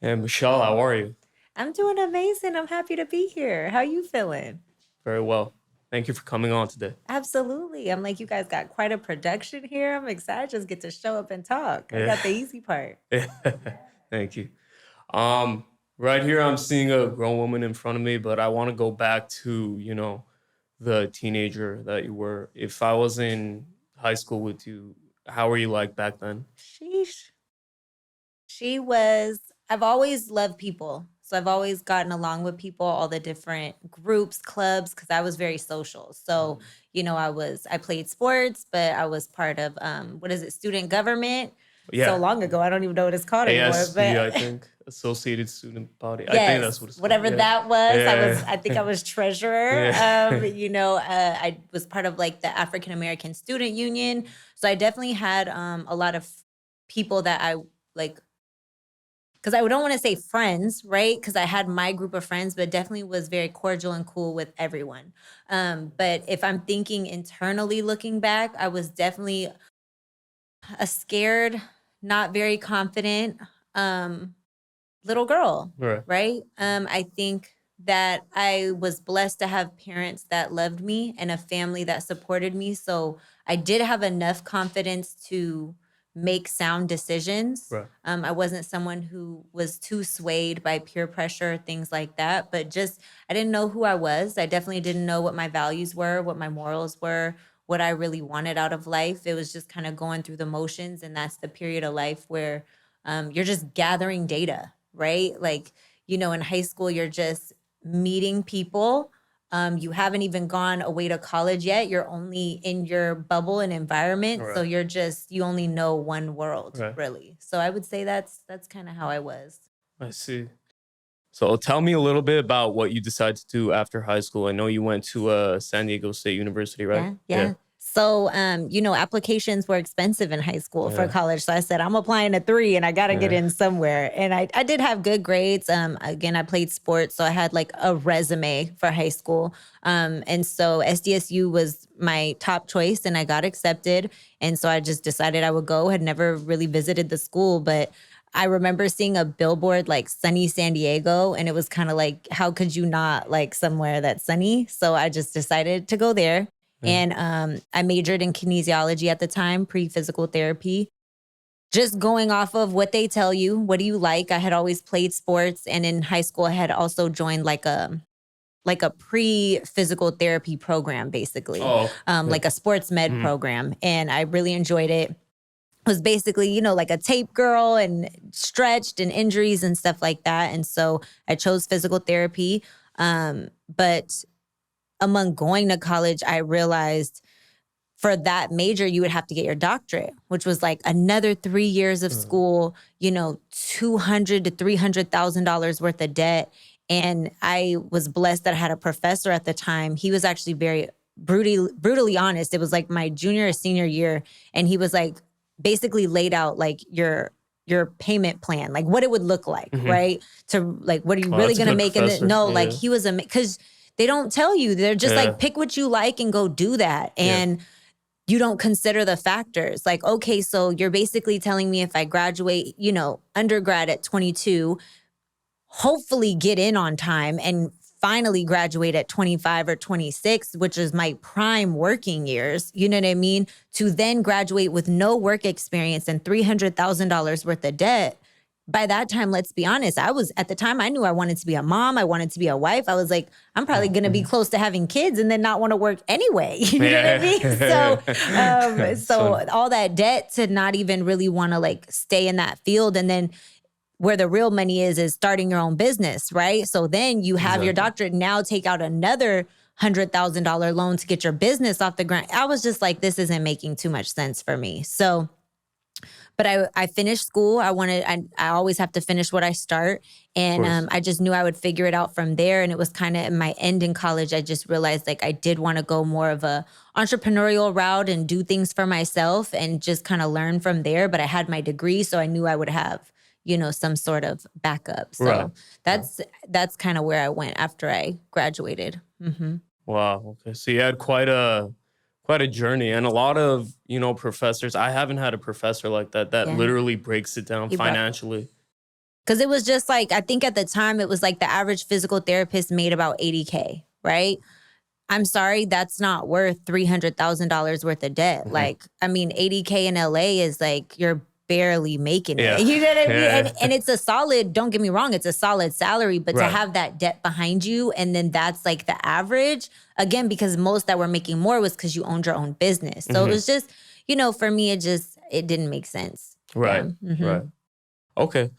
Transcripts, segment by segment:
And Michelle, how are you? I'm doing amazing. I'm happy to be here. How you feeling? Very well. Thank you for coming on today. Absolutely. I'm like, you guys got quite a production here. I'm excited. Just get to show up and talk. I Yeah. got the easy part. Thank you. Right here, I'm seeing a grown woman in front of me, but I want to go back to, the teenager that you were. If I was in high school with you, how were you like back then? Sheesh. She was, I've always loved people. So I've always gotten along with people, all the different groups, clubs, because I was very social. So, I played sports, but I was part of, what is it, student government. So Yeah. long ago, I don't even know what it's called anymore. ASB, I But think. Associated Student Body. I think that's yes, what it's called. whatever Yeah. that was, Yeah. I think I was treasurer. Yeah. I was part of like the African American Student Union. So I definitely had a lot of people that I like, because I don't want to say friends, right? Because I had my group of friends, but definitely was very cordial and cool with everyone. But if I'm thinking internally looking back, I was definitely a scared, not very confident, um, little girl, Right. right? I think that I was blessed to have parents that loved me and a family that supported me. So I did have enough confidence to make sound decisions. Right. I wasn't someone who was too swayed by peer pressure, things like that, but just I didn't know who I was. I definitely didn't know what my values were, what my morals were, what I really wanted out of life. It was just kind of going through the motions. And that's the period of life where you're just gathering data, right? Like, in high school, you're just meeting people. You haven't even gone away to college yet. You're only in your bubble and environment. So Right. you only know one world, Right. really. So I would say that's kind of how I was. I see. So tell me a little bit about what you decided to do after high school. I know you went to San Diego State University, right? Yeah, Yeah. yeah. So, applications were expensive in high school for Yeah. college. So I said, I'm applying to three and I got to get Yeah. in somewhere. And I did have good grades. Again, I played sports. So I had like a resume for high school. And so SDSU was my top choice and I got accepted. And so I just decided I would go, had never really visited the school, but I remember seeing a billboard like sunny San Diego, and it was kind of like, how could you not like somewhere that's sunny? So I just decided to go there. Yeah. And I majored in kinesiology at the time, pre physical therapy. Just going off of what they tell you, what do you like? I had always played sports, and in high school, I had also joined like a pre physical therapy program, basically, Oh, okay. like a sports med Mhm. program, and I really enjoyed it. Was basically, like a tape girl and stretched and injuries and stuff like that. And so I chose physical therapy. But among going to college, I realized for that major, you would have to get your doctorate, which was like another 3 years of Mm. school, 200 to $300,000 worth of debt. And I was blessed that I had a professor at the time. He was actually very brutally honest. It was like my junior or senior year. And he was like, basically laid out like your payment plan, like what it would look like, Mhm. right? To like, what are you Oh, really that's a gonna good make in the professor. no, like Yeah. he was because they don't tell you. They're just like, Yeah. pick what you like and go do that. Yeah. And you don't consider the factors. Like, okay, so you're basically telling me if I graduate, undergrad at 22, hopefully get in on time and finally graduate at 25 or 26, which is my prime working years, you know what I mean? To then graduate with no work experience and $300,000 worth of debt. By that time, let's be honest, at the time I knew I wanted to be a mom, I wanted to be a wife. I was like, I'm probably Mm, going to be mhm. close to having kids and then not want to work anyway. You know what I Yeah. mean? So, It's funny. all that debt to not even really want to like stay in that field. And then where the real money is starting your own business, right? So then you have your Exactly. doctorate, now take out another $100,000 loan to get your business off the ground. I was just like, this isn't making too much sense for me. So, but I finished school. I always have to finish what I start. Of And course. I just knew I would figure it out from there. And it was kind of in my end in college, I just realized like I did want to go more of a entrepreneurial route and do things for myself and just kind of learn from there. But I had my degree, so I knew I would have, some sort of backup. Right. So Right. that's kind of where I went after I graduated. Hmm. Wow. Okay. So you had quite a journey and a lot of, professors. I haven't had a professor like that Yeah. literally breaks it down He brought financially. Because it was just like, I think at the time it was like the average physical therapist made about 80K, right? I'm sorry, that's not worth $300,000 worth of debt. Mhm. Like, I mean, 80K in LA is like you're barely making it. Yeah. You know what I mean? Yeah. And it's a solid, don't get me wrong, it's a solid salary, but to Right. have that debt behind you and then that's like the average, again, because most that were making more was because you owned your own business. So it Mhm. was just, for me, it didn't make sense. Right. Yeah. Right. Okay.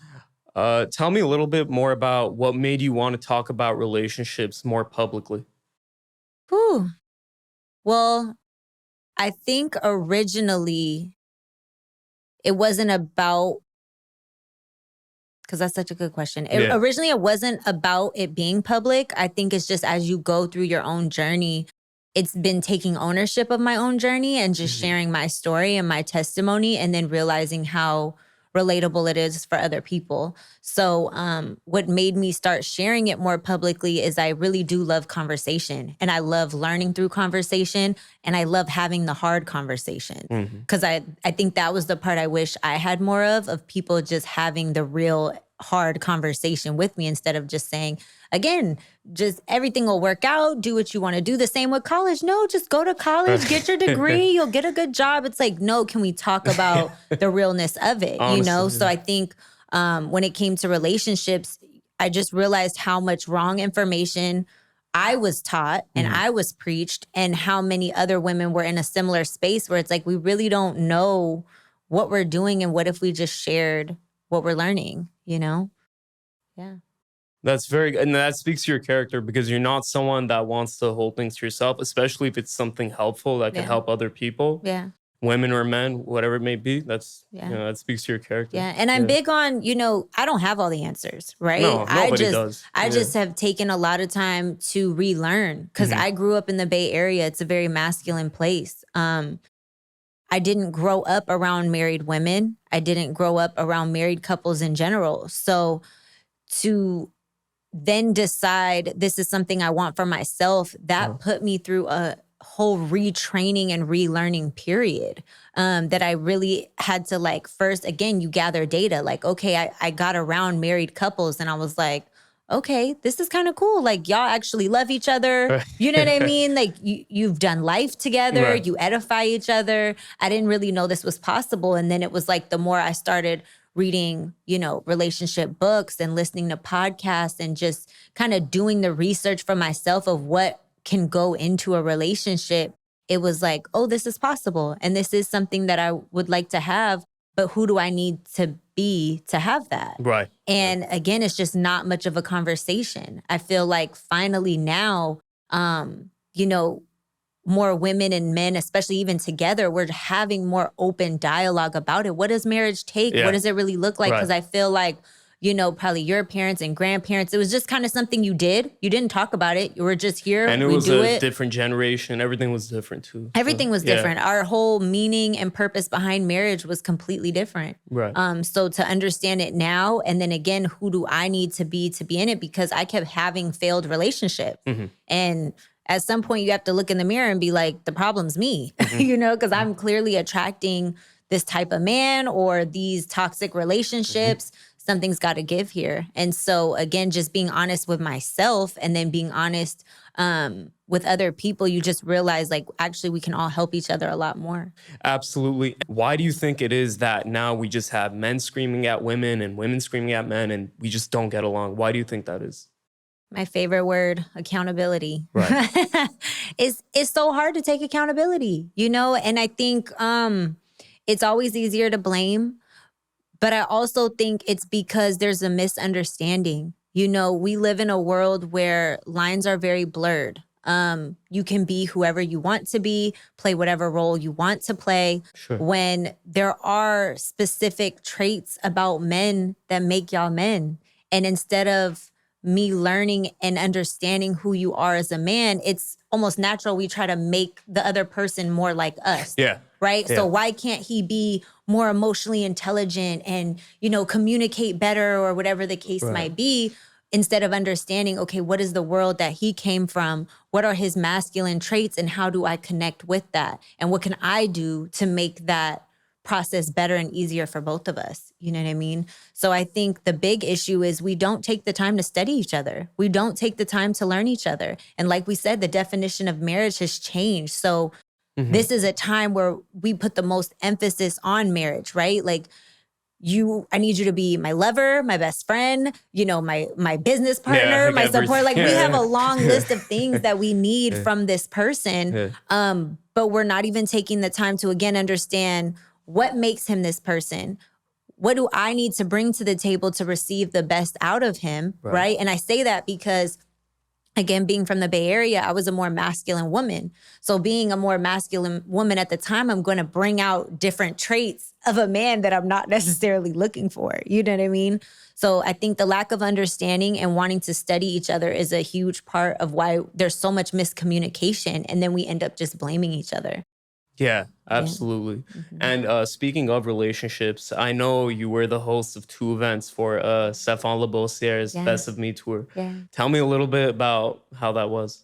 Tell me a little bit more about what made you want to talk about relationships more publicly. Whew. Well, I think originally it wasn't about, because that's such a good question. Yeah. Originally, it wasn't about it being public. I think it's just as you go through your own journey, it's been taking ownership of my own journey and just Mhm. sharing my story and my testimony, and then realizing how relatable it is for other people. So, what made me start sharing it more publicly is I really do love conversation, and I love learning through conversation, and I love having the hard conversation. Mhm. Because I think that was the part I wish I had more of people just having the real hard conversation with me instead of just saying, again, just everything will work out, do what you want to do. The same with college. No, just go to college, get your degree, you'll get a good job. It's like, no, can we talk about the realness of it, Honestly, So yeah. I think when it came to relationships, I just realized how much wrong information I was taught and Mhm. I was preached, and how many other women were in a similar space where it's like we really don't know what we're doing, and what if we just shared what we're learning? Yeah. That's very, and that speaks to your character because you're not someone that wants to hold things to yourself, especially if it's something helpful that could Yeah. help other people, Yeah. women or men, whatever it may be. That's, Yeah. that speaks to your character. Yeah. And I'm Yeah. big on, I don't have all the answers, right? No, I nobody just does. I Yeah. just have taken a lot of time to relearn, because Mhm. I grew up in the Bay Area. It's a very masculine place. I didn't grow up around married women. I didn't grow up around married couples in general. So to then decide this is something I want for myself, Uh-huh. that put me through a whole retraining and relearning period, that I really had to, like, first, again, you gather data. Like, okay, I got around married couples and I was like, okay, this is kind of cool. Like, y'all actually love each other. You know what I mean? Like, you've done life together, Right. you edify each other. I didn't really know this was possible. And then it was like the more I started reading, relationship books and listening to podcasts and just kind of doing the research for myself of what can go into a relationship, it was like, oh, this is possible. And this is something that I would like to have, but who do I need to be to have that? Right. And again, it's just not much of a conversation. I feel like finally now, you know, more women and men, especially even together, we're having more open dialogue about it. What does marriage take? What Yeah. does it really look like? Right. Because I feel like, probably your parents and grandparents, it was just kind of something you did. You didn't talk about it. You were just here. And it We was do a it. different generation. Everything was different too. Everything was Yeah. different. Our whole meaning and purpose behind marriage was completely different. Right. So to understand it now, and then again, who do I need to be in it? Because I kept having failed relationships. Mhm. And at some point you have to look in the mirror and be like, the problem's me, Mhm. because I'm clearly attracting this type of man or these toxic relationships. Something's got to give here. And so again, just being honest with myself and then being honest with other people, you just realize, like, actually we can all help each other a lot more. Absolutely. Why do you think it is that now we just have men screaming at women and women screaming at men and we just don't get along? Why do you think that is? My favorite word, accountability. Right. It's so hard to take accountability, and I think it's always easier to blame, but I also think it's because there's a misunderstanding. We live in a world where lines are very blurred. You can be whoever you want to be, play whatever role you want to play, Sure. when there are specific traits about men that make y'all men. And instead of me learning and understanding who you are as a man, it's almost natural we try to make the other person more like us. Yeah. Right? Yeah. So why can't he be more emotionally intelligent and, communicate better or whatever the case Right. might be, instead of understanding, okay, what is the world that he came from? What are his masculine traits and how do I connect with that? And what can I do to make that process better and easier for both of us. You know what I mean? So I think the big issue is we don't take the time to study each other. We don't take the time to learn each other. And like we said, the definition of marriage has changed. So this is a time where we put the most emphasis on marriage, right? Like, I need you to be my lover, my best friend, my business partner, like my support. Like, we have a long Yeah. list of things that we need from this person. But we're not even taking the time to, again, understand what makes him this person. What do I need to bring to the table to receive the best out of him, right? And I say that because, again, being from the Bay Area, I was a more masculine woman. So being a more masculine woman at the time, I'm going to bring out different traits of a man that I'm not necessarily looking for. You know what I mean? So I think the lack of understanding and wanting to study each other is a huge part of why there's so much miscommunication. And then we end up just blaming each other. Yeah, absolutely. And speaking of relationships, I know you were the host of 2 events for Stephan Labossiere's Best of Me tour. Yeah. Tell me a little bit about how that was.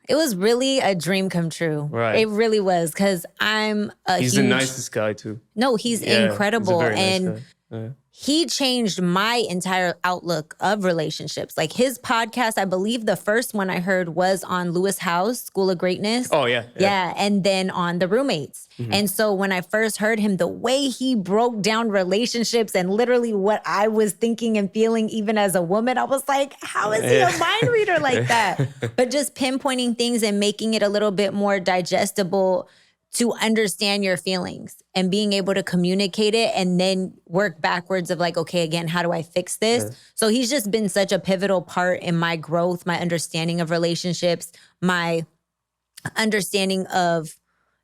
It was really a dream come true. Right. It really was, because He's the nicest guy too. No, he's Yeah, incredible. He's a very nice And guy. Yeah. he changed my entire outlook of relationships. Like, his podcast, I believe the first one I heard was on Lewis Howes' School of Greatness. Oh, yeah. Yeah, and then on The Roommates. And so when I first heard him, the way he broke down relationships and literally what I was thinking and feeling even as a woman, I was like, how is he a mind reader like that? But just pinpointing things and making it a little bit more digestible to understand your feelings and being able to communicate it and then work backwards of like, okay, again, how do I fix this? So he's just been such a pivotal part in my growth, my understanding of relationships, my understanding of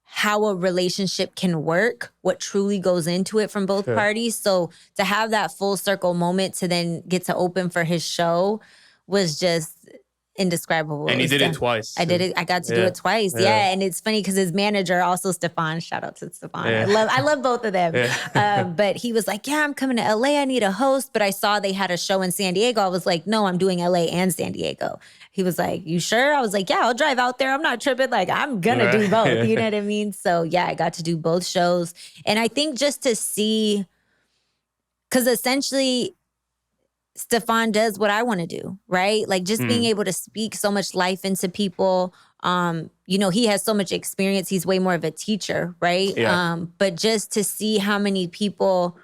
how a relationship can work, what truly goes into it from both parties. So to have that full circle moment to then get to open for his show was just indescribable. And he did it twice. I did it. I got to do it twice. Yeah. And it's funny because his manager, also Stephan, shout out to Stephan. I love both of them. But he was like, yeah, I'm coming to LA. I need a host. But I saw they had a show in San Diego. I was like, no, I'm doing LA and San Diego. He was like, you sure? I was like, yeah, I'll drive out there. I'm not tripping. Like, I'm going to do both. You know what I mean? So yeah, I got to do both shows. And I think just to see, because essentially, Stephan does what I want to do, right? Like, just being able to speak so much life into people. He has so much experience. He's way more of a teacher, right? Yeah. But just to see how many people's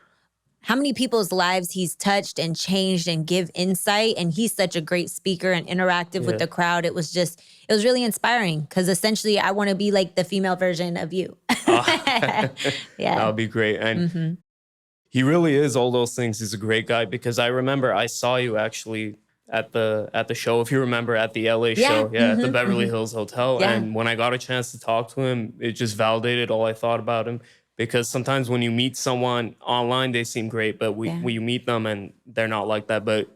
lives he's touched and changed and give insight. And he's such a great speaker and interactive with the crowd. It was really inspiring, because essentially I want to be like the female version of you. Yeah. That would be great. And he really is all those things. He's a great guy, because I remember I saw you actually at the show, if you remember, at the LA show, at the Beverly Hills Hotel. Yeah. And when I got a chance to talk to him, it just validated all I thought about him. Because sometimes when you meet someone online, they seem great, but when you meet them and they're not like that. But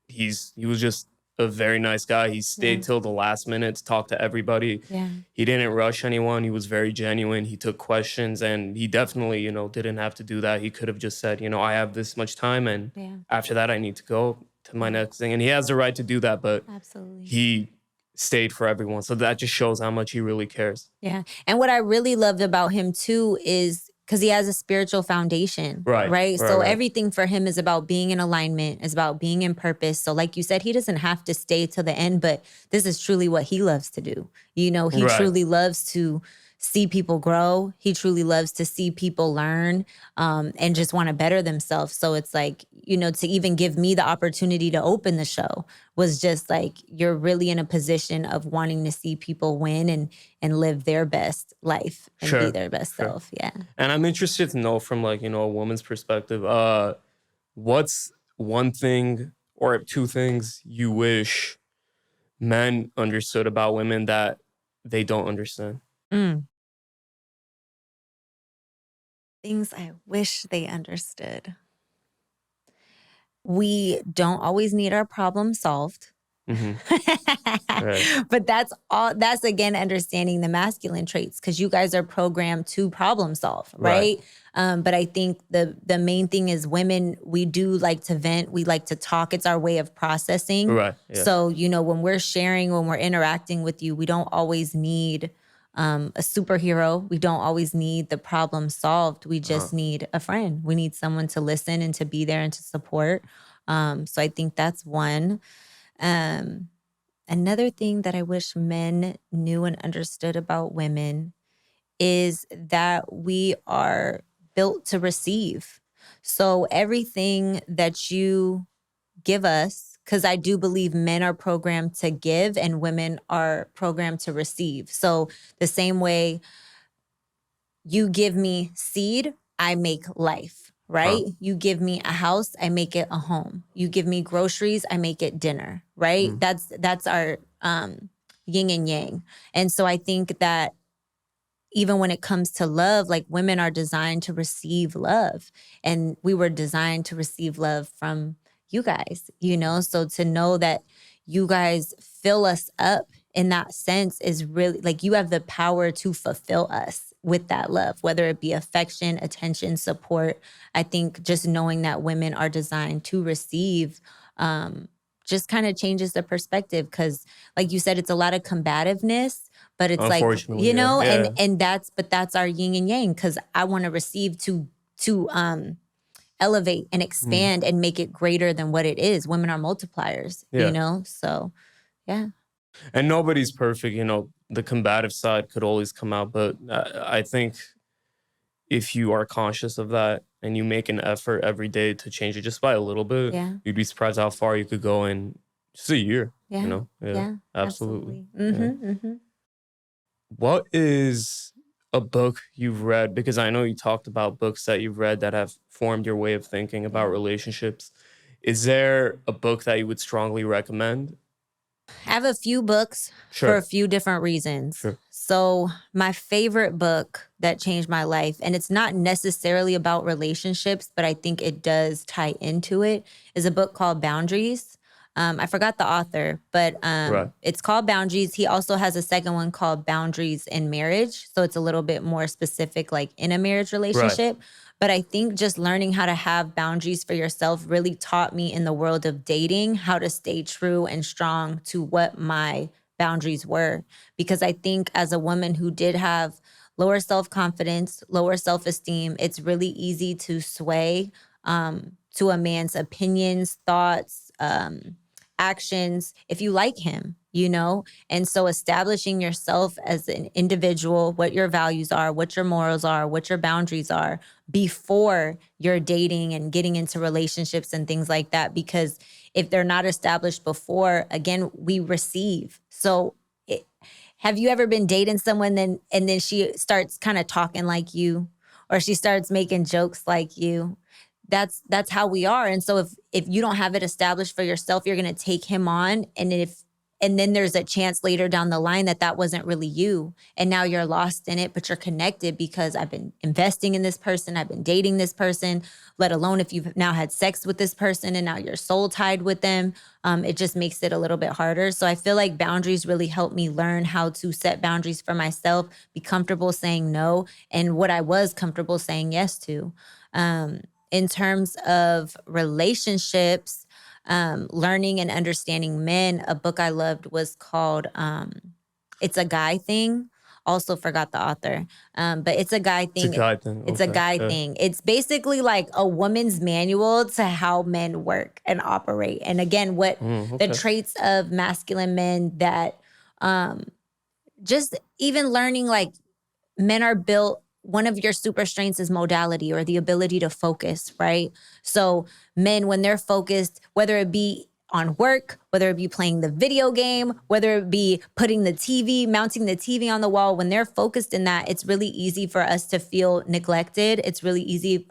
he was just a very nice guy. He stayed till the last minute to talk to everybody. Yeah. He didn't rush anyone. He was very genuine. He took questions, and he definitely, didn't have to do that. He could have just said, I have this much time, and after that, I need to go to my next thing. And he has the right to do that, but Absolutely. he stayed for everyone. So that just shows how much he really cares. Yeah. And what I really loved about him too is because he has a spiritual foundation, right? So everything for him is about being in alignment, is about being in purpose. So like you said, he doesn't have to stay till the end, but this is truly what he loves to do. He truly loves to see people grow. He truly loves to see people learn and just want to better themselves. So it's like, to even give me the opportunity to open the show was just like, you're really in a position of wanting to see people win and live their best life and be their best self. Yeah. And I'm interested to know from a woman's perspective, what's one thing or 2 things you wish men understood about women that they don't understand? Things I wish they understood. We don't always need our problem solved. But that's again understanding the masculine traits, because you guys are programmed to problem solve, right? But I think the main thing is women, we do like to vent, we like to talk. It's our way of processing. So when we're sharing, when we're interacting with you, we don't always need a superhero. We don't always need the problem solved. We just need a friend. We need someone to listen and to be there and to support. So I think that's one. Another thing that I wish men knew and understood about women is that we are built to receive. So everything that you give us, because I do believe men are programmed to give and women are programmed to receive. So the same way you give me seed, I make life, right? You give me a house, I make it a home. You give me groceries, I make it dinner, right? That's our yin and yang. And so I think that even when it comes to love, like women are designed to receive love. And we were designed to receive love from you guys, you know? So to know that you guys fill us up in that sense is really like you have the power to fulfill us with that love, whether it be affection, attention, support. I think just knowing that women are designed to receive just kind of changes the perspective. Cause like you said, it's a lot of combativeness, but it's like, Unfortunately, you yeah. know, Yeah. and that's our yin and yang. Cause I want to receive to elevate and expand and make it greater than what it is. Women are multipliers, Yeah. you know? So yeah. And nobody's perfect, you know, the combative side could always come out. But I think if you are conscious of that and you make an effort every day to change it just by a little bit, Yeah. you'd be surprised how far you could go in just a year. Yeah. You know? Yeah. Absolutely. Mm-hmm. What is a book you've read? Because I know you talked about books that you've read that have formed your way of thinking about relationships. Is there a book that you would strongly recommend? I have a few books for a few different reasons. Sure. So, my favorite book that changed my life, and it's not necessarily about relationships, but I think it does tie into it, is a book called Boundaries. I forgot the author, but it's called Boundaries. He also has a second one called Boundaries in Marriage. So, it's a little bit more specific, like in a marriage relationship. But I think just learning how to have boundaries for yourself really taught me in the world of dating how to stay true and strong to what my boundaries were. Because I think as a woman who did have lower self-confidence, lower self-esteem, it's really easy to sway to a man's opinions, thoughts, actions if you like him, you know? And so establishing yourself as an individual, what your values are, what your morals are, what your boundaries are before you're dating and getting into relationships and things like that. Because if they're not established before, again, we receive. So have you ever been dating someone and then she starts kind of talking like you, or she starts making jokes like you? That's how we are. And so if you don't have it established for yourself, you're going to take him on. And then there's a chance later down the line that wasn't really you. And now you're lost in it, but you're connected because I've been investing in this person. I've been dating this person, let alone if you've now had sex with this person and now you're soul tied with them. It just makes it a little bit harder. So I feel like boundaries really help me learn how to set boundaries for myself, be comfortable saying no, and what I was comfortable saying yes to. In terms of relationships, learning and understanding men, a book I loved was called It's a Guy Thing. Also forgot the author. But It's a Guy Thing. It's a guy thing. It's a guy thing. It's basically like a woman's manual to how men work and operate. And again, what the traits of masculine men that just even learning like men are built, one of your super strengths is modality or the ability to focus, right? So men, when they're focused, whether it be on work, whether it be playing the video game, whether it be putting the TV, mounting the TV on the wall, when they're focused in that, it's really easy for us to feel neglected. It's really easy,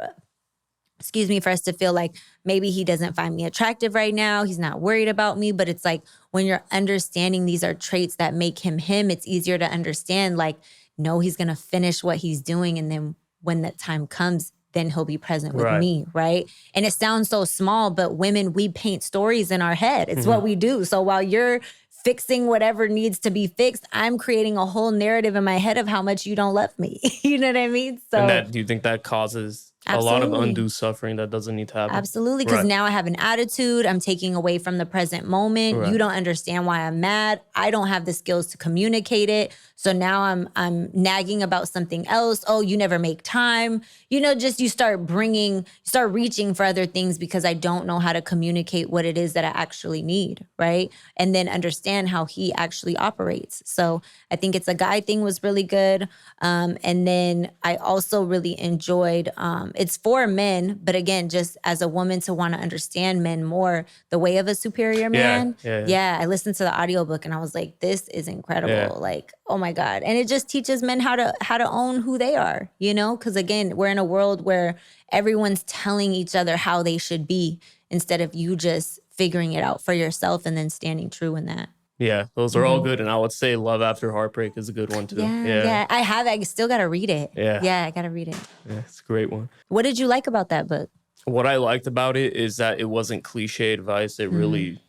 for us to feel like maybe he doesn't find me attractive right now. He's not worried about me. But it's like when you're understanding these are traits that make him him, it's easier to understand like, no, he's going to finish what he's doing. And then when that time comes, then he'll be present with me, right? And it sounds so small, but women, we paint stories in our head. It's what we do. So while you're fixing whatever needs to be fixed, I'm creating a whole narrative in my head of how much you don't love me. You know what I mean? So And that, do you think that causes a lot of Absolutely. undue suffering that doesn't need to happen. Absolutely, because Right. now I have an attitude. I'm taking away from the present moment. You Right. don't understand why I'm mad. I don't have the skills to communicate it. So now I'm nagging about something else. Oh, you never make time. Just you start reaching for other things because I don't know how to communicate what it is that I actually need, right? And then understand how he actually operates. So I think it's a guy thing was really good. And then I also really enjoyed, it's for men, but again, just as a woman to want to understand men more, The Way of a Superior Man. Yeah. I listened to the audiobook and I was like, this is incredible. Yeah. Like, oh my God. And it just teaches men how to own who they are, because again, we're in a world where everyone's telling each other how they should be instead of you just figuring it out for yourself and then standing true in that. Yeah, those are all good. And I would say Love After Heartbreak is a good one too. Yeah. I still got to read it. Yeah. Yeah, I got to read it. Yeah, it's a great one. What did you like about that book? What I liked about it is that it wasn't cliche advice. It really,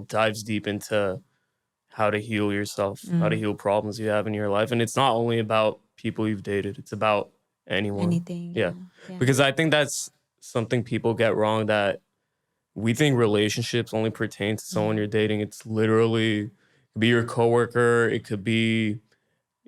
dives deep into how to heal yourself, how to heal problems you have in your life. And it's not only about people you've dated, it's about anyone. Anything. Yeah. Because I think that's something people get wrong, that we think relationships only pertain to someone you're dating. It's literally, it could be your coworker, it could be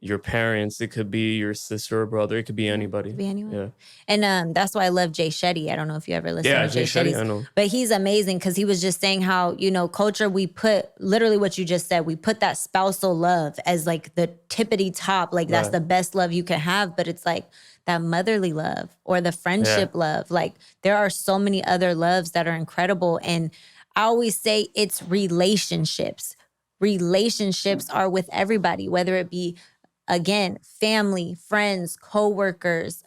your parents, it could be your sister or brother, it could be anybody. Could be anyone. Yeah. And that's why I love Jay Shetty. I don't know if you ever listened to Jay Shetty, Shetty's, I know. but he's amazing because he was just saying how, culture, we put literally what you just said, we put that spousal love as like the tippity top, like that's the best love you can have. But it's like that motherly love or the friendship love. Like there are so many other loves that are incredible. And I always say it's relationships. Relationships are with everybody, whether it be, again, family, friends, coworkers.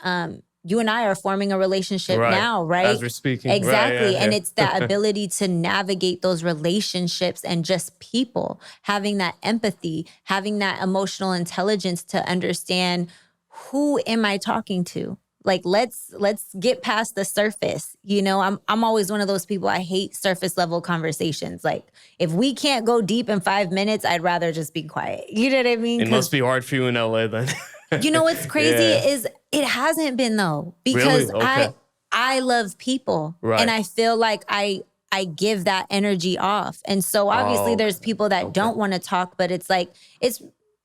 You and I are forming a relationship now, right? As we're speaking. Exactly. Right, and it's that ability to navigate those relationships and just people, having that empathy, having that emotional intelligence to understand, who am I talking to? Like, let's get past the surface. I'm always one of those people, I hate surface level conversations. Like, if we can't go deep in 5 minutes, I'd rather just be quiet. You know what I mean? It must be hard for you in LA then. You know what's crazy is it hasn't been though, because Really? Okay. I love people, and I feel like I give that energy off. And so obviously there's people that don't want to talk, but it's like,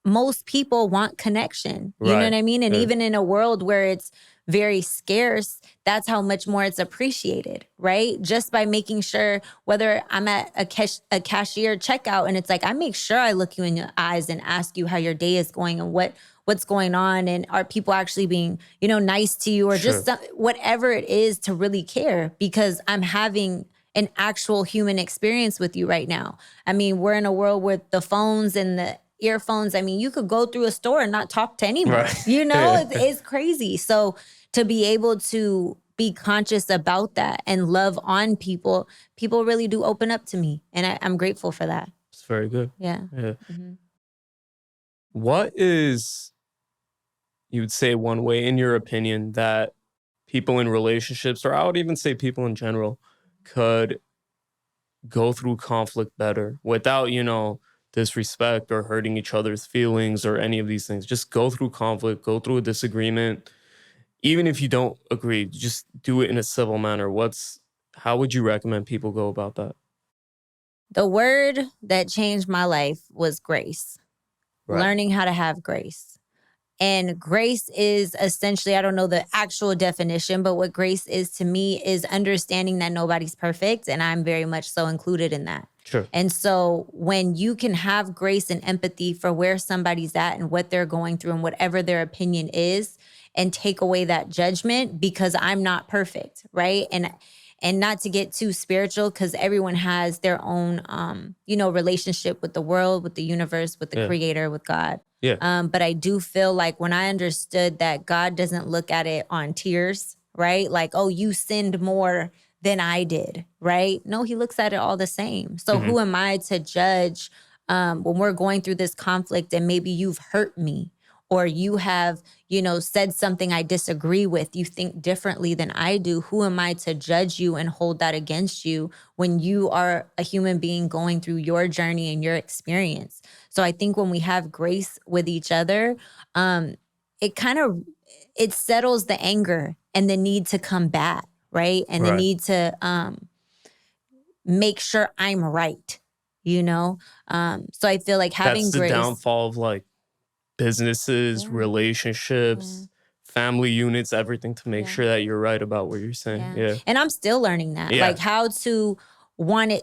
most people want connection. You know what I mean? And even in a world where it's very scarce, that's how much more it's appreciated, right? Just by making sure, whether I'm at a cashier checkout and it's like, I make sure I look you in your eyes and ask you how your day is going and what's going on, and are people actually being, nice to you, or just whatever it is, to really care, because I'm having an actual human experience with you right now. I mean, we're in a world with the phones and the earphones. I mean, you could go through a store and not talk to anyone, it's crazy. So to be able to be conscious about that and love on people really do open up to me. And I'm grateful for that. It's very good. Yeah. What is, you would say, one way, in your opinion, that people in relationships, or I would even say people in general, could go through conflict better without, disrespect or hurting each other's feelings or any of these things? Just go through conflict, go through a disagreement. Even if you don't agree, just do it in a civil manner. How would you recommend people go about that? The word that changed my life was grace. Learning how to have grace. And grace is essentially, I don't know the actual definition, but what grace is to me is understanding that nobody's perfect. And I'm very much so included in that. Sure. And so when you can have grace and empathy for where somebody's at and what they're going through and whatever their opinion is, and take away that judgment, because I'm not perfect, right? And not to get too spiritual, because everyone has their own, relationship with the world, with the universe, with the creator, with God. Yeah. But I do feel like when I understood that God doesn't look at it on tiers, right? Like, oh, you sinned more than I did, right? No, he looks at it all the same. So who am I to judge when we're going through this conflict and maybe you've hurt me, or you have, said something I disagree with, you think differently than I do. Who am I to judge you and hold that against you when you are a human being going through your journey and your experience? So I think when we have grace with each other, it settles the anger and the need to combat, right? And the Right. need to make sure I'm right, you know? So I feel like That's having the grace. downfall of like businesses, Yeah. relationships, family units, everything to make Yeah. sure that you're right about what you're saying. Yeah. And I'm still learning that, Yeah. like how to want it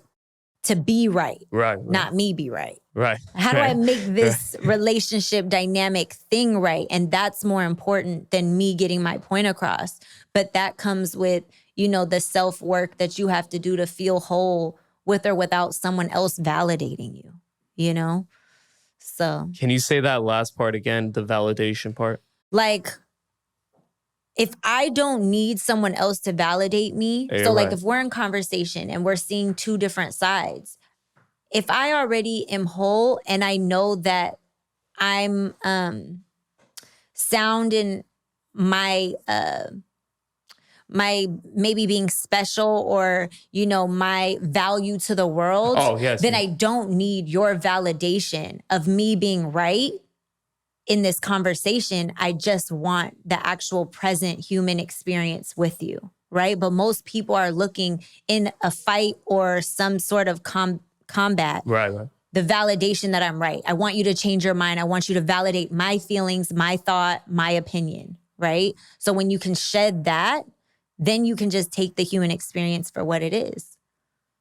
to be right, Right. not me be right. Right. How do I make Right. this relationship dynamic thing right? And that's more important than me getting my point across. But that comes with, you know, the self-work that you have to do to feel whole with or without someone else validating you, you know? So, Can you say that last part again, the validation part? like, if I don't need someone else to validate me, Yeah, so like right. if we're in conversation and we're seeing two different sides, if I already am whole and I know that I'm sound in my my maybe being special or, you know, my value to the world, Oh, yes. then yes. I don't need your validation of me being right in this conversation. I just want the actual present human experience with you, right? But most people are looking in a fight or some sort of combat, Right. Right. the validation that I'm right. I want you to change your mind. I want you to validate my feelings, my thought, my opinion, right? So when you can shed that, then you can just take the human experience for what it is.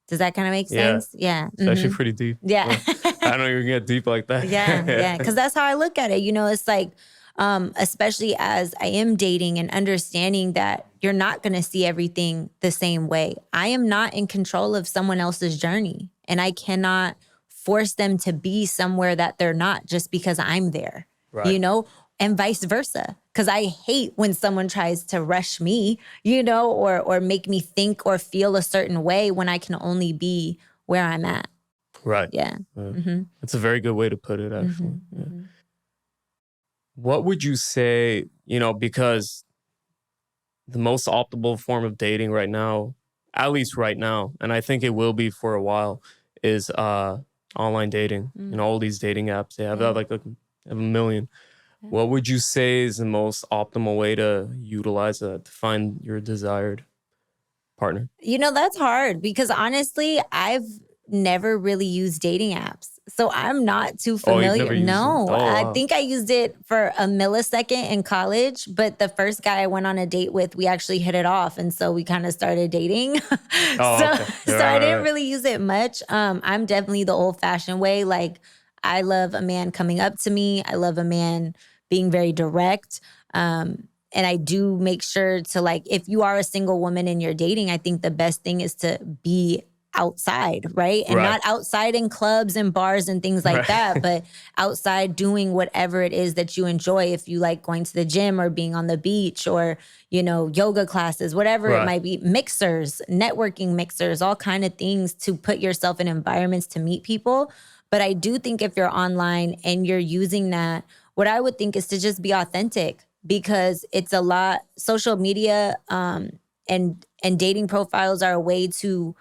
Does that kind of make Yeah. sense? Yeah. It's actually pretty deep. Yeah. I know you're gonna get deep like that. Yeah. Because that's how I look at it. You know, it's like, especially as I am dating and understanding that you're not going to see everything the same way. I am not in control of someone else's journey, and I cannot force them to be somewhere that they're not just because I'm there, Right. you know, and vice versa. Because I hate when someone tries to rush me, you know, or make me think or feel a certain way when I can only be where I'm at. Right. Yeah. That's a very good way to put it, actually. Yeah. What would you say, because the most optimal form of dating right now, at least right now, and I think it will be for a while, is online dating. All these dating apps, they have like they have a million. What would you say is the most optimal way to utilize it to find your desired partner? You know, that's hard because honestly, I've never really used dating apps. So I'm not too Oh, you've familiar. never used it? No, Oh, I wow. think I used it for a millisecond in college, but the first guy I went on a date with, we actually hit it off. And so we kind of started dating. Oh, okay. So I didn't Right. really use it much. I'm definitely the old fashioned way. Like, I love a man coming up to me. I love a man being very direct. And I do make sure to, like, if you are a single woman and you're dating, I think the best thing is to be outside, right? And Right. not outside in clubs and bars and things like Right. that, but outside doing whatever it is that you enjoy. If you like going to the gym or being on the beach or, you know, yoga classes, whatever it Right. might be, mixers, networking mixers, all kind of things to put yourself in environments to meet people. But I do think if you're online and you're using that, what I would think is to just be authentic, because it's a lot. Social media and dating profiles are a way to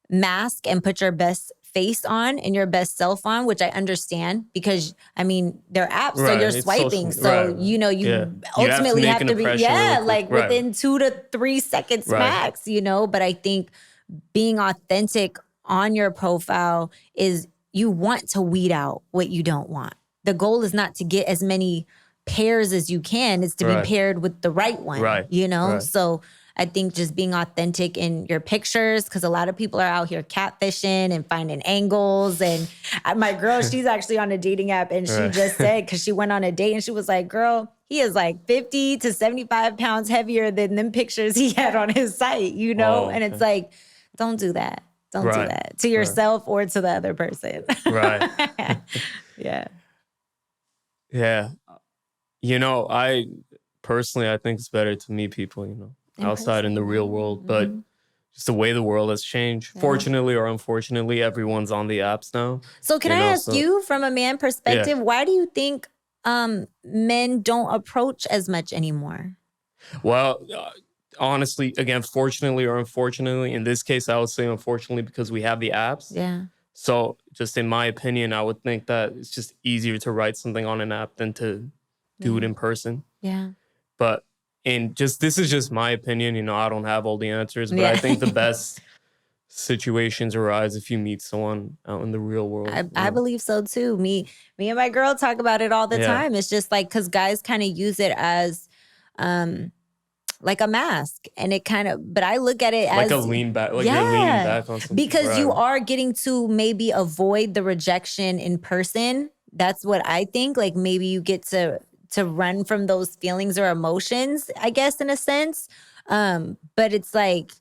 mask and put your best face on and your best self on, which I understand because, I mean, they're apps, so Right. you're It's social. swiping. So, Right. you know, Yeah. you You have to ultimately make have an to be, impression really quick. like Right. within 2 to 3 seconds Right. max, you know. But I think being authentic on your profile is, you want to weed out what you don't want. The goal is not to get as many pairs as you can, it's to be Right. paired with the right one, Right. you know? Right. So I think just being authentic in your pictures, because a lot of people are out here catfishing and finding angles. And my girl, she's actually on a dating app, and she Right. just said, because she went on a date and she was like, girl, he is like 50 to 75 pounds heavier than them pictures he had on his site, you know? Oh, And it's okay. like, don't do that. Don't do Right. that to yourself or to the other person. Right. Yeah. Yeah. I personally, I think it's better to meet people, In outside in the person, real yeah. world. But just the way the world has changed, fortunately or unfortunately, everyone's on the apps now. So can I ask you, from a man perspective, why do you think men don't approach as much anymore? Well, honestly, again, fortunately or unfortunately, in this case, I would say unfortunately because we have the apps. Yeah. So just in my opinion, I would think that it's just easier to write something on an app than to do it in person. Yeah. But and just this is just my opinion, you know, I don't have all the answers, but I think the best situations arise if you meet someone out in the real world. I believe so too. Me and my girl talk about it all the time. It's just like, because guys kind of use it as like a mask, and it kind of, but I look at it like as a lean back, like you're leaning back on something. Because you are getting to maybe avoid the rejection in person. That's what I think. Like maybe you get to run from those feelings or emotions, I guess, in a sense. But it's like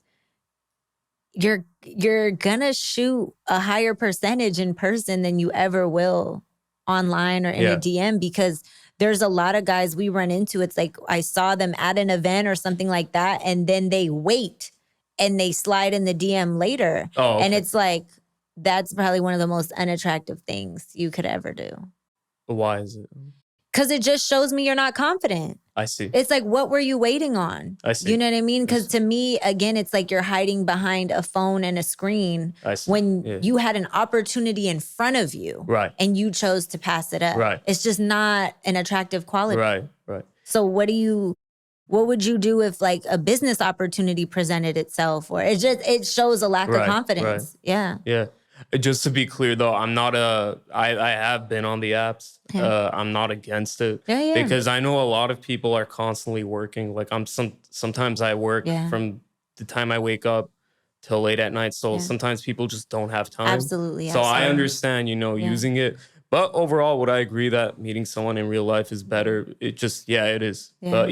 you're gonna shoot a higher percentage in person than you ever will online or in a DM, because there's a lot of guys we run into. It's like I saw them at an event or something like that, and then they wait and they slide in the DM later. Oh, okay. And it's like, that's probably one of the most unattractive things you could ever do. Why is it? Because it just shows me you're not confident. I see. It's like, what were you waiting on? I see. You know what I mean? Because to me, again, it's like you're hiding behind a phone and a screen when you had an opportunity in front of you, right, and you chose to pass it up. Right. It's just not an attractive quality. Right. So what would you do if like a business opportunity presented itself, or it shows a lack of confidence? Yeah. Just to be clear though, I have been on the apps. I'm not against it. Because I know a lot of people are constantly working. Like sometimes I work from the time I wake up till late at night. So sometimes people just don't have time. Absolutely. So I understand, using it. But overall, would I agree that meeting someone in real life is better? It just, it is. But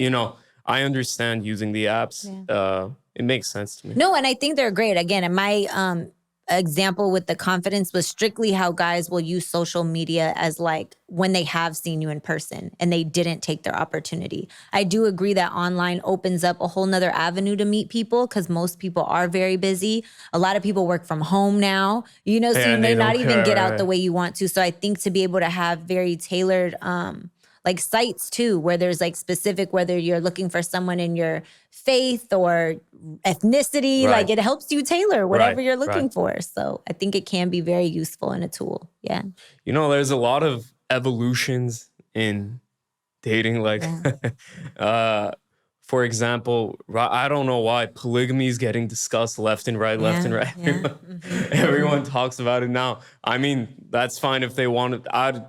I understand using the apps. It makes sense to me. No, and I think they're great. Again, and my example with the confidence was strictly how guys will use social media as like when they have seen you in person and they didn't take their opportunity. I do agree that online opens up a whole nother avenue to meet people, because most people are very busy. A lot of people work from home now, so you may not even get out the way you want to. So I think to be able to have very tailored like sites too, where there's like specific, whether you're looking for someone in your faith or ethnicity, like it helps you tailor whatever you're looking for. So I think it can be very useful in a tool. Yeah. There's a lot of evolutions in dating. Like, for example, I don't know why polygamy is getting discussed left and right. Everyone talks about it now. I mean, that's fine if they want it.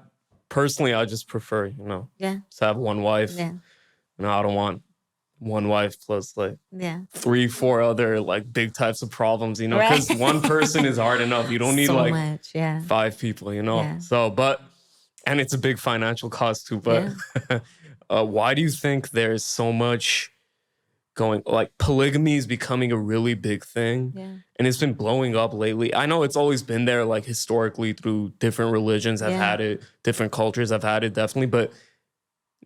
Personally, I just prefer, to have one wife. I don't want one wife plus like 3-4 other like big types of problems, because one person is hard enough. You don't need like much, 5 people, So, and it's a big financial cost too. But why do you think there's so much going, like polygamy is becoming a really big thing, and it's been blowing up lately? I know it's always been there, like historically through different religions have had it, different cultures have had it, definitely, but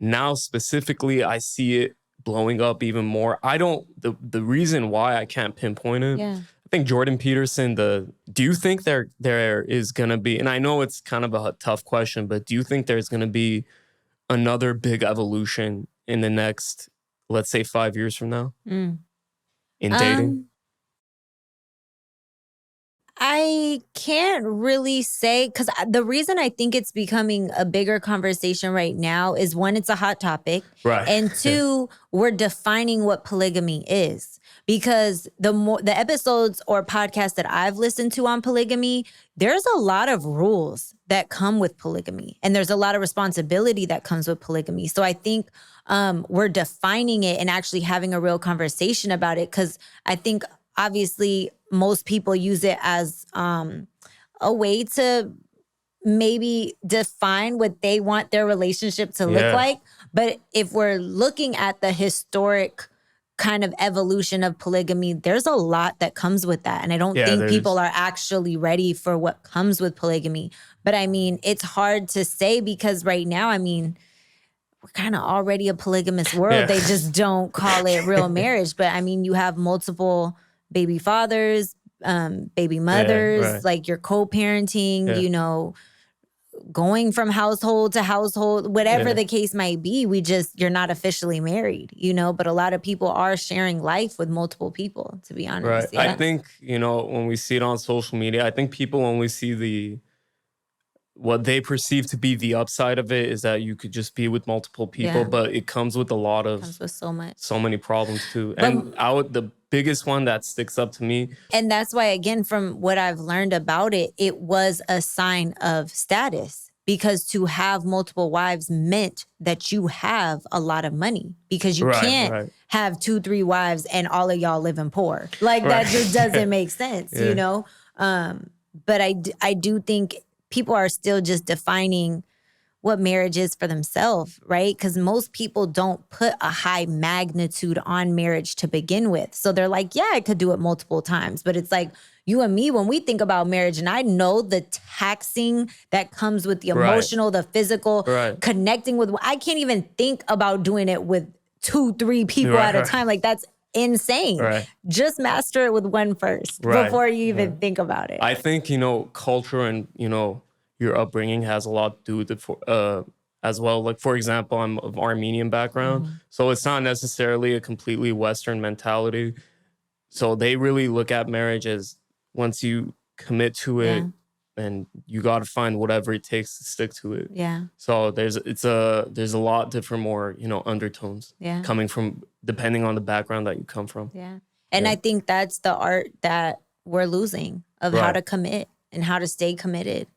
now specifically I see it blowing up even more. The reason why I can't pinpoint it, I think Jordan Peterson, do you think there is gonna be, and I know it's kind of a tough question, but do you think there's gonna be another big evolution in the next, let's say 5 years from now, in dating? I can't really say, because the reason I think it's becoming a bigger conversation right now is, one, it's a hot topic. Right. And two, we're defining what polygamy is. Because the episodes or podcasts that I've listened to on polygamy, there's a lot of rules that come with polygamy. And there's a lot of responsibility that comes with polygamy. So I think we're defining it and actually having a real conversation about it. Because I think obviously most people use it as a way to maybe define what they want their relationship to look like. But if we're looking at the historic kind of evolution of polygamy, there's a lot that comes with that. And I don't think people are actually ready for what comes with polygamy. But I mean, it's hard to say, because right now, I mean, we're kind of already a polygamous world. They just don't call it real marriage. But I mean, you have multiple baby fathers, baby mothers, like you're co-parenting, going from household to household, whatever the case might be. You're not officially married, but a lot of people are sharing life with multiple people, to be honest. I think, when we see it on social media, I think people only see what they perceive to be the upside of it is that you could just be with multiple people, Yeah. but it comes with a lot Comes of with so much. so many problems too. But And the biggest one that sticks up to me, and that's why, again, from what I've learned about it, it was a sign of status, because to have multiple wives meant that you have a lot of money, because you right, can't right, have 2-3 wives and all of y'all living poor. Like that right. just doesn't make sense, Yeah. you know? But I do think people are still just defining what marriage is for themselves, right? Because most people don't put a high magnitude on marriage to begin with. So they're like, yeah, I could do it multiple times. But it's like you and me, when we think about marriage, and I know the taxing that comes with the Right. emotional, the physical, Right. connecting with, I can't even think about doing it with 2-3 people Right, at a right. time. Like that's insane. Right. Just master it with one first Right, before you even right. think about it. I think, culture and, your upbringing has a lot to do with it as well. Like, for example, I'm of Armenian background, so it's not necessarily a completely Western mentality. So they really look at marriage as once you commit to it, Yeah. and you got to find whatever it takes to stick to it. Yeah. So there's a lot different more, undertones Yeah. coming from depending on the background that you come from. Yeah. And Yeah. I think that's the art that we're losing of how Right. to commit and how to stay committed,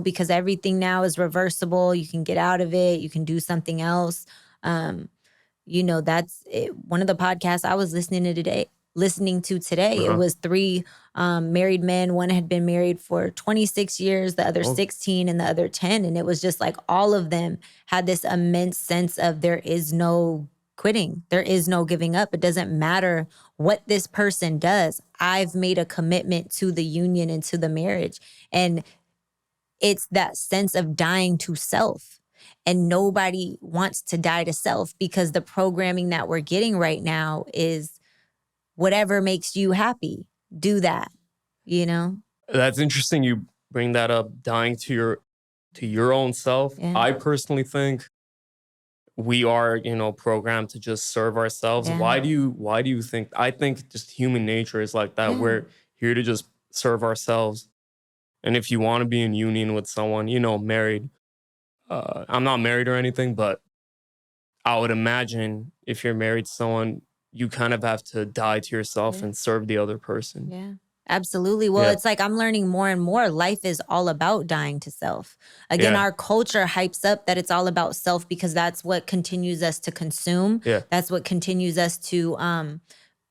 because everything now is reversible. You can get out of it. You can do something else. That's it. One of the podcasts I was listening to today, it was 3 married men. One had been married for 26 years, the other 16, and the other 10. And it was just like all of them had this immense sense of there is no quitting. There is no giving up. It doesn't matter what this person does. I've made a commitment to the union and to the marriage. And it's that sense of dying to self. And nobody wants to die to self, because the programming that we're getting right now is whatever makes you happy, do that, That's interesting you bring that up, dying to your own self. Yeah. I personally think we are, programmed to just serve ourselves. Yeah. Why do you think? I think just human nature is like that. Yeah. We're here to just serve ourselves. And if you want to be in union with someone, married, I'm not married or anything, but I would imagine if you're married to someone, you kind of have to die to yourself Yeah. and serve the other person. Yeah, absolutely. Well, Yeah. it's like I'm learning more and more. Life is all about dying to self. Again, Yeah. our culture hypes up that it's all about self because that's what continues us to consume. Yeah. That's what continues us to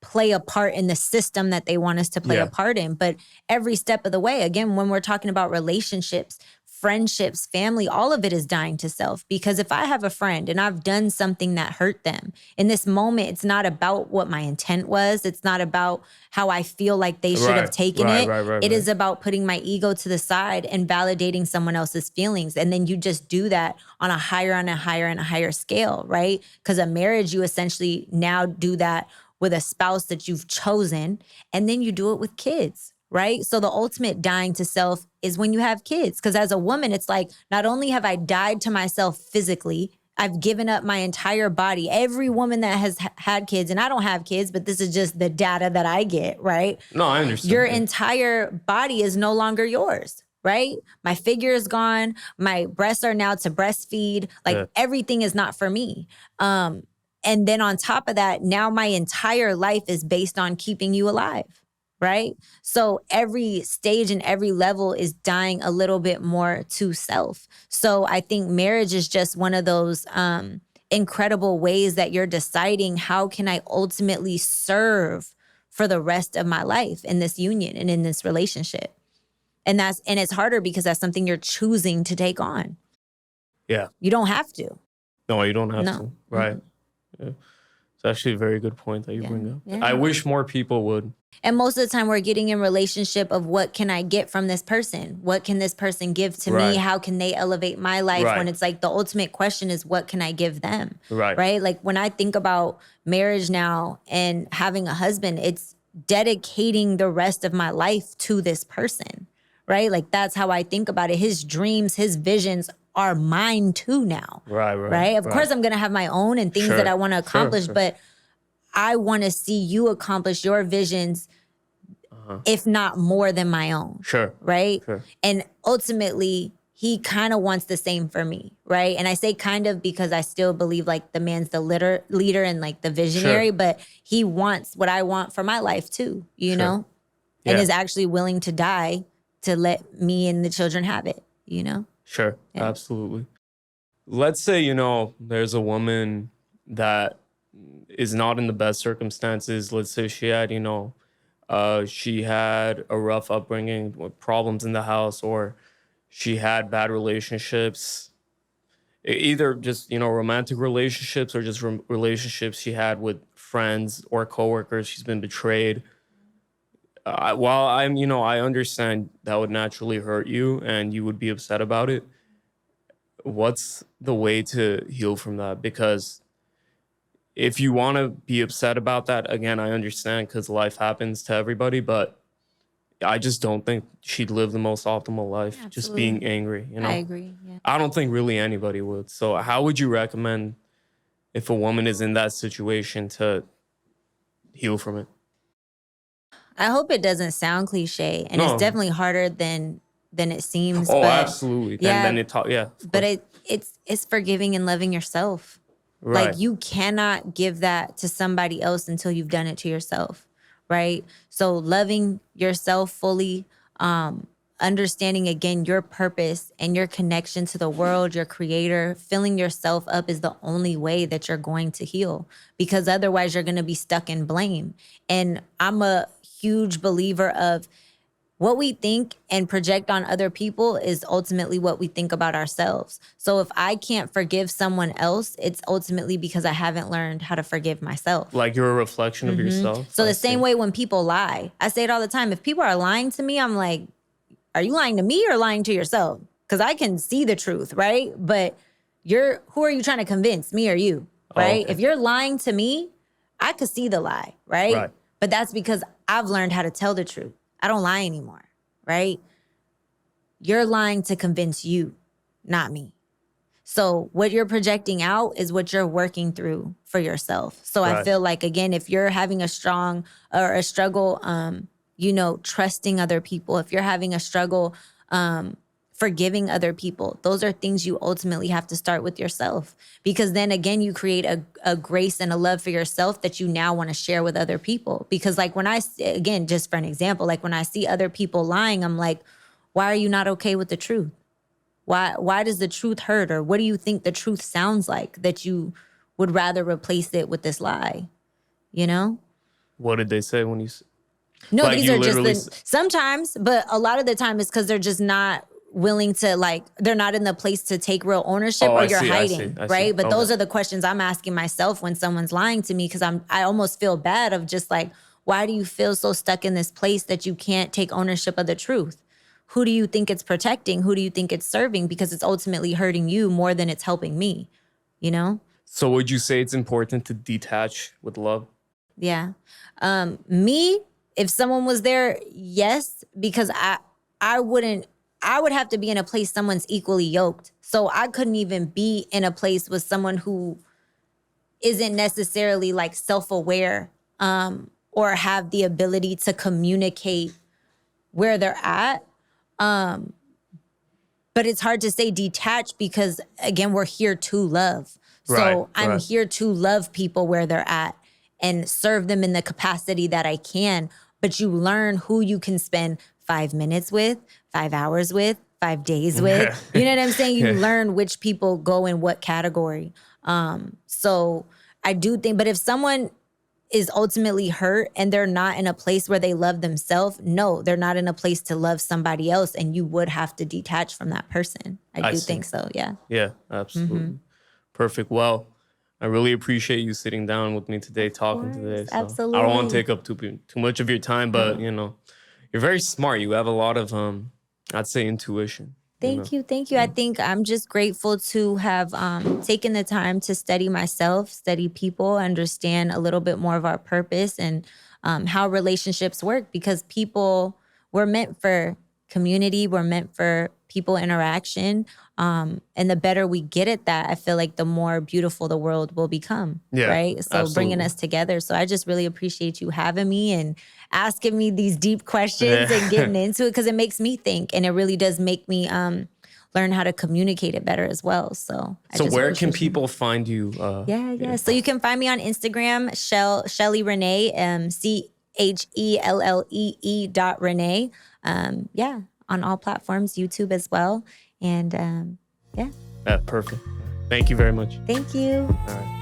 play a part in the system that they want us to play Yeah. a part in. But every step of the way, again, when we're talking about relationships, friendships, family, all of it is dying to self. Because if I have a friend and I've done something that hurt them, in this moment, it's not about what my intent was. It's not about how I feel like they should have taken it. It is about putting my ego to the side and validating someone else's feelings. And then you just do that on a higher and a higher and a higher scale, right? Because a marriage, you essentially now do that with a spouse that you've chosen, and then you do it with kids, right? So the ultimate dying to self is when you have kids. Because as a woman, it's like, not only have I died to myself physically, I've given up my entire body. Every woman that has had kids, and I don't have kids, but this is just the data that I get, right? No, I understand. Your entire body is no longer yours, right? My figure is gone. My breasts are now to breastfeed. Like everything is not for me. And then on top of that, now my entire life is based on keeping you alive, right? So every stage and every level is dying a little bit more to self. So I think marriage is just one of those incredible ways that you're deciding, how can I ultimately serve for the rest of my life in this union and in this relationship? And it's harder because that's something you're choosing to take on. Yeah. You don't have to. No, you don't have No. to. Right. Yeah. It's actually a very good point that you bring up. Yeah. I wish more people would. And most of the time we're getting in relationship of what can I get from this person? What can this person give to me? How can they elevate my life? When it's like the ultimate question is, what can I give them? Right? Like when I think about marriage now and having a husband, it's dedicating the rest of my life to this person, right? Like that's how I think about it. His dreams, his visions are mine too now. Right? Of course I'm going to have my own and things that I want to accomplish, but I want to see you accomplish your visions, if not more than my own. Right? And ultimately, he kind of wants the same for me, right? And I say kind of because I still believe like the man's the leader and like the visionary, Sure. but he wants what I want for my life too, you Sure. know? And Yeah. is actually willing to die to let me and the children have it, you know? Sure. Yeah. Absolutely. Let's say, there's a woman that is not in the best circumstances. Let's say she had a rough upbringing with problems in the house, or she had bad relationships, either just, romantic relationships, or just relationships she had with friends or coworkers. She's been betrayed. While I understand that would naturally hurt you and you would be upset about it. What's the way to heal from that? Because if you want to be upset about that, again, I understand because life happens to everybody, but I just don't think she'd live the most optimal life just Absolutely. being angry, I agree. Yeah. I don't think really anybody would. So how would you recommend if a woman is in that situation to heal from it? I hope it doesn't sound cliche, and it's No. definitely harder than it seems, Oh, but absolutely. And yeah, then yeah, of but course. it's forgiving and loving yourself. Like Right. you cannot give that to somebody else until you've done it to yourself, right? So loving yourself fully, understanding again your purpose and your connection to the world, your creator, filling yourself up is the only way that you're going to heal, because otherwise you're going to be stuck in blame. And I'm a huge believer of what we think and project on other people is ultimately what we think about ourselves. So if I can't forgive someone else, it's ultimately because I haven't learned how to forgive myself. Like you're a reflection of yourself. So I the same see. way when people lie, I say it all the time. If people are lying to me, I'm like, are you lying to me or lying to yourself? Because I can see the truth, right? But who are you trying to convince, me or you, Oh, right? okay. If you're lying to me, I could see the lie, right? Right. But that's because I've learned how to tell the truth. I don't lie anymore, right? You're lying to convince you, not me. So what you're projecting out is what you're working through for yourself. So I Right. feel like, again, if you're having a strong or a struggle, trusting other people, if you're having a struggle, forgiving other people, those are things you ultimately have to start with yourself, because then again, you create a grace and a love for yourself that you now want to share with other people. Because like again, just for an example, like when I see other people lying, I'm like, why are you not okay with the truth? Why does the truth hurt? Or what do you think the truth sounds like that you would rather replace it with this lie? You know? What did they say when No, like these you are just literally sometimes, but a lot of the time it's because they're just not willing to, like, they're not in the place to take real ownership, Oh, or I you're see, I see, hiding, I see. right? But Okay. those are the questions I'm asking myself when someone's lying to me, because I almost feel bad of just like, why do you feel so stuck in this place that you can't take ownership of the truth? Who do you think it's protecting? Who do you think it's serving? Because it's ultimately hurting you more than it's helping me, you know? So would you say it's important to detach with love? Yeah. Me, if someone was there, yes, because I wouldn't I would have to be in a place someone's equally yoked. So I couldn't even be in a place with someone who isn't necessarily like self-aware, or have the ability to communicate where they're at. But it's hard to say detached because, again, we're here to love. Right, So I'm right. here to love people where they're at and serve them in the capacity that I can. But you learn who you can spend 5 minutes with, 5 hours with, 5 days with. Yeah. You know what I'm saying? You Yeah. learn which people go in what category. So I do think, but if someone is ultimately hurt and they're not in a place where they love themselves, no, they're not in a place to love somebody else. And you would have to detach from that person. I I do see. think so. Yeah. Yeah, absolutely. Perfect. Well, I really appreciate you sitting down with me today, Of talking today. course. So I don't want to Absolutely. take up too much of your time, but you're very smart. You have a lot of I'd say intuition. Thank you. Thank you. I Yeah. think I'm just grateful to have taken the time to study myself, study people, understand a little bit more of our purpose and how relationships work, because people were meant for community, we're meant for people interaction. And the better we get at that, I feel like the more beautiful the world will become. Yeah, Right. So bringing absolutely. us together. So I just really appreciate you having me and asking me these deep questions and Yeah. getting into it, because it makes me think, and it really does make me learn how to communicate it better as well. So So just where can appreciate you. people find you? Yeah. So you can find me on Instagram, Shelly Renee, CHELLEE.Renee. Yeah, on all platforms, YouTube as well. And yeah. Perfect. Thank you very much. Thank you. All right.